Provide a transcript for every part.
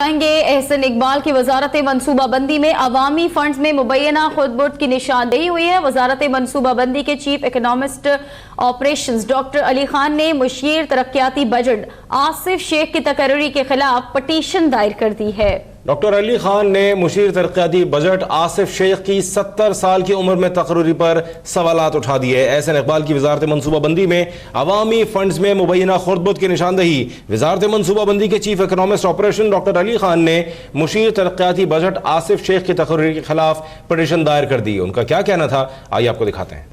एहसन इकबाल की वजारत मनसूबा बंदी में अवामी फंड्स में मुबैना खुदबुर्द की निशानदेही हुई है। वजारत मनसूबा बंदी के chief economist operations doctor Ali Khan ने मुशीर तरक्याती बजट आसिफ शेख की तकर्री के खिलाफ पटिशन दायर कर दी है। डॉक्टर अली खान ने मुशीर तरक्याती बजट आसिफ शेख की 70 साल की उम्र में तकर्री पर सवालात उठा दिए। एहसन इकबाल की वजारत मनसूबा बंदी में अवामी फंड्स में मुबैना खुर्दबुर्द की निशानदही। वजारत मनसूबा बंदी के chief economist operation doctor Ali Khan ने मुशीर तरक्याती बजट आसिफ शेख की तकर्री के खिलाफ पटिशन दायर कर दी। उनका क्या कहना था, आइए आपको दिखाते हैं।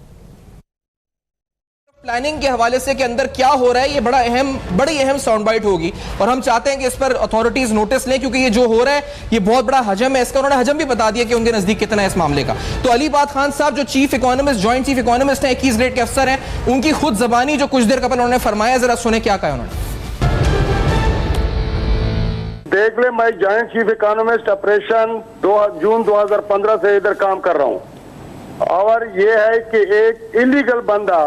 प्लानिंग के हवाले से के अंदर क्या हो रहा है, ये बड़ी अहम साउंड बाइट होगी और हम चाहते हैं कि इस पर अथॉरिटीज नोटिस लें, क्योंकि ये जो हो रहा है ये बहुत बड़ा हजम है। इसका उन्होंने हजम भी बता दिया कि उनके नजदीक कितना है इस मामले का। तो अलीबाद खान साहब जो chief economist, joint chief economist हैं, 21 ग्रेड के अफसर हैं, उनकी खुद जबानी जो कुछ देर कबल उन्होंने फरमाया, जरा सुने क्या कहा उन्होंने। देख ले, मैं जॉइंट चीफ इकोनॉमिस्ट ऑपरेशन जून 2015 से इधर काम कर रहा हूं और ये है कि एक इलीगल बंदा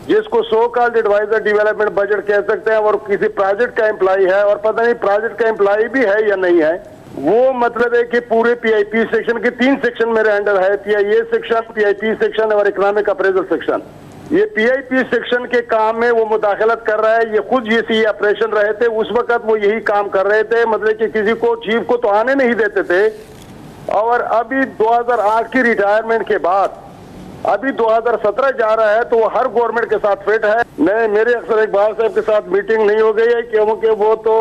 जिसको so called adviser development budget कह सकते हैं और किसी प्रोजेक्ट का एम्प्लॉय है और पता नहीं प्रोजेक्ट का एम्प्लॉय भी है या नहीं है, वो मतलब है कि पूरे पीआईपी सेक्शन के 3 सेक्शन मेरे अंडर है, पीआईए सेक्शन, पीआईपी सेक्शन और इकोनॉमिक अप्रेजल सेक्शन। ये पीआईपी सेक्शन के काम में वो मुदाखलत कर रहा है। ये खुद ये ऑपरेशन रहे थे, उस वक्त वो यही काम कर रहे थे, मतलब कि किसी को चीफ को तो आने नहीं देते थे। और अभी 2008 की रिटायरमेंट के बाद अभी 2017 जा रहा है तो वो हर गवर्नमेंट के साथ फिट है। नहीं, मेरे अक्सर इकबाल साहब के साथ मीटिंग नहीं हो गई है क्योंकि वो तो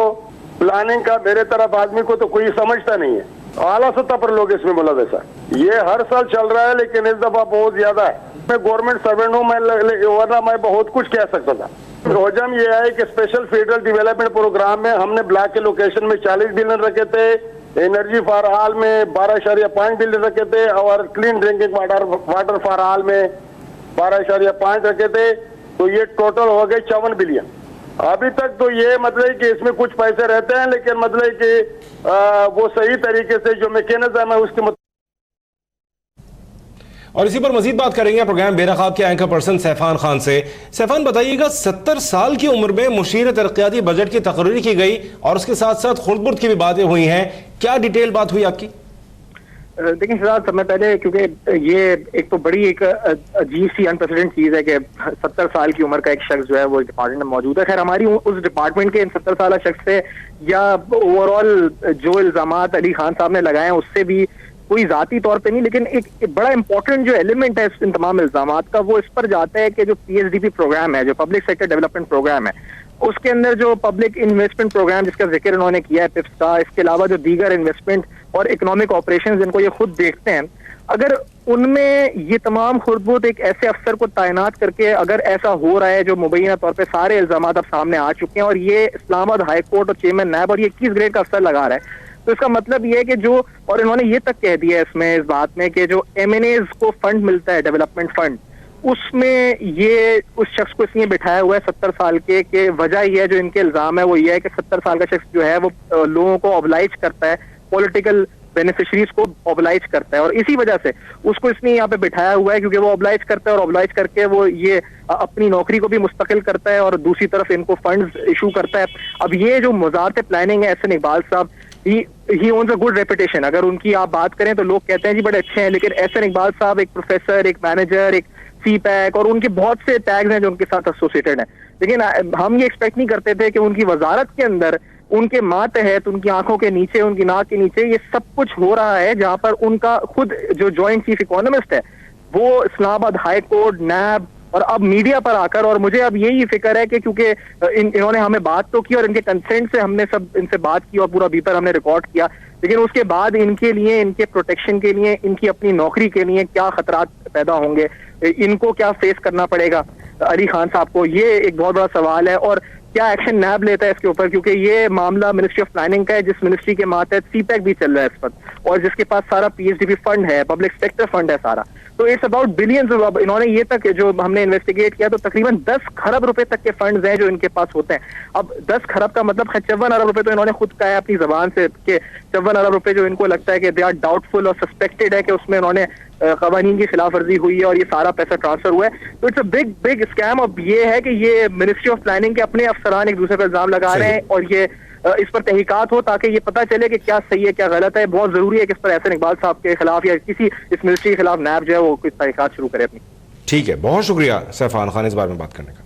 प्लानिंग का मेरे तरफ आदमी को तो कोई समझता नहीं है। आला सतह पर लोग इसमें मुलविस है। ये हर साल चल रहा है लेकिन इस दफा बहुत ज्यादा है। मैं गवर्नमेंट सर्वेंट हूँ, वरना मैं बहुत कुछ कह सकता था। हजम ये है कि स्पेशल फेडरल डेवलपमेंट प्रोग्राम में हमने ब्लॉक के लोकेशन में 40 बिलियन रखे थे, एनर्जी फॉर ऑल में 12.5 बिलियन रखे थे और clean drinking water for all में 12.5 रखे थे। तो ये टोटल हो गए 54 बिलियन। अभी तक तो ये मतलब कि इसमें कुछ पैसे रहते हैं लेकिन मतलब कि वो सही तरीके से जो मैकेनिज्म है उसके और इसी पर मजीद बात करेंगे प्रोग्राम बेनकाब के एंकर पर्सन सैफान खान से। सैफान, बताइएगा, 70 साल की उम्र में मुशीर तरक्याती बजट की तकरीर की गई और उसके साथ साथ खुर्दबुर्द की भी बातें हुई हैं। क्या डिटेल बात हुई आपकी? देखिए शहजाद, समय पहले, क्योंकि ये एक तो बड़ी एक अजीब सी अनप्रेसिडेंट चीज है कि 70 साल की उम्र का एक शख्स जो है वो डिपार्टमेंट में मौजूद है। खैर, हमारी उस डिपार्टमेंट के इन 70 साल शख्स से या ओवरऑल जो इल्जामात अली खान साहब ने लगाए हैं उससे भी कोई जाती तौर पे नहीं, लेकिन एक बड़ा इंपॉर्टेंट जो एलिमेंट है इन तमाम इल्जामात का वो इस पर जाता है कि जो पीएचडीपी प्रोग्राम है, जो पब्लिक सेक्टर डेवलपमेंट प्रोग्राम है, उसके अंदर जो पब्लिक इन्वेस्टमेंट प्रोग्राम जिसका जिक्र उन्होंने किया है पिप्स का, इसके अलावा जो दीगर इन्वेस्टमेंट और इकोनॉमिक ऑपरेशन जिनको ये खुद देखते हैं, अगर उनमें ये तमाम खुर्दबुर्द एक ऐसे अफसर को तैनात करके अगर ऐसा हो रहा है जो मुबैना तौर पे सारे इल्जामात अब सामने आ चुके हैं और ये इस्लामाबाद हाई कोर्ट और चेयरमैन नैब और ये 21 ग्रेड का अफसर लगा रहा है, तो इसका मतलब ये है कि जो, और इन्होंने ये तक कह दिया है इसमें इस बात में कि जो एमएनएज को फंड मिलता है, डेवलपमेंट फंड, उसमें ये उस शख्स को इसलिए बिठाया हुआ है 70 साल के वजह ये है, जो इनके इल्जाम है वो ये है कि 70 साल का शख्स जो है वो लोगों को ऑब्लाइज करता है, पॉलिटिकल बेनिफिशरीज को ऑब्लाइज करता है और इसी वजह से उसको इसलिए यहाँ पे बिठाया हुआ है क्योंकि वो ऑब्लाइज करता है और ऑब्लाइज करके वो ये अपनी नौकरी को भी मुस्तकिल करता है और दूसरी तरफ इनको फंड्स इशू करता है। अब ये जो वज़ारत प्लानिंग है, एहसन इकबाल साहब, ही ओन्स अ गुड रेपुटेशन। अगर उनकी आप बात करें तो लोग कहते हैं जी बड़े अच्छे हैं, लेकिन एहसन इकबाल साहब एक प्रोफेसर, एक मैनेजर, एक सीपैक और उनके बहुत से टैग्स हैं जो उनके साथ एसोसिएटेड हैं। लेकिन हम ये एक्सपेक्ट नहीं करते थे कि उनकी वजारत के अंदर, उनके मातहत, उनकी आंखों के नीचे, उनकी नाक के नीचे ये सब कुछ हो रहा है, जहां पर उनका खुद जो जॉइंट चीफ इकोनॉमिस्ट है वो इस्लामाबाद हाई कोर्ट, नैब और अब मीडिया पर आकर, और मुझे अब यही फिक्र है कि क्योंकि इन्होंने हमें बात तो की और इनके कंसेंट से हमने सब इनसे बात की और पूरा बीपर हमने रिकॉर्ड किया, लेकिन उसके बाद इनके लिए, इनके प्रोटेक्शन के लिए, इनकी अपनी नौकरी के लिए क्या खतरात पैदा होंगे, इनको क्या फेस करना पड़ेगा अली खान साहब को, ये एक बहुत बड़ा सवाल है। और क्या एक्शन नैब लेता है इसके ऊपर, क्योंकि ये मामला मिनिस्ट्री ऑफ प्लानिंग का है, जिस मिनिस्ट्री के मातहत सीपैक भी चल रहा है इस वक्त और जिसके पास सारा पीएचडीपी फंड है, पब्लिक सेक्टर फंड है सारा, तो इट्स अबाउट बिलियंस। इन्होंने ये तक जो हमने इन्वेस्टिगेट किया तो तकरीबन 10 खरब रुपए तक के फंड्स हैं जो इनके पास होते हैं। अब 10 खरब का मतलब 54 अरब रुपए तो इन्होंने खुद कहा है अपनी जबान से कि 54 अरब रुपए जो इनको लगता है कि दे आर डाउटफुल और सस्पेक्टेड है कि उसमें उन्होंने कवानीन की खिलाफ वर्जी हुई है और ये सारा पैसा ट्रांसफर हुआ है। तो इट्स अ बिग स्कैम। अब ये है कि ये मिनिस्ट्री ऑफ प्लानिंग के अपने अफसरान एक दूसरे पर इल्जाम लगा रहे हैं और ये اس پر تحقیقات ہو تاکہ یہ پتہ چلے کہ کیا صحیح ہے کیا غلط ہے. بہت ضروری ہے کہ اس پر احسن اقبال صاحب کے خلاف یا کسی اس منسٹری کے خلاف نیب جو ہے وہ کچھ تحقیقات شروع کرے اپنی. ٹھیک ہے, بہت شکریہ سیف خان اس بارے میں بات کرنے کا.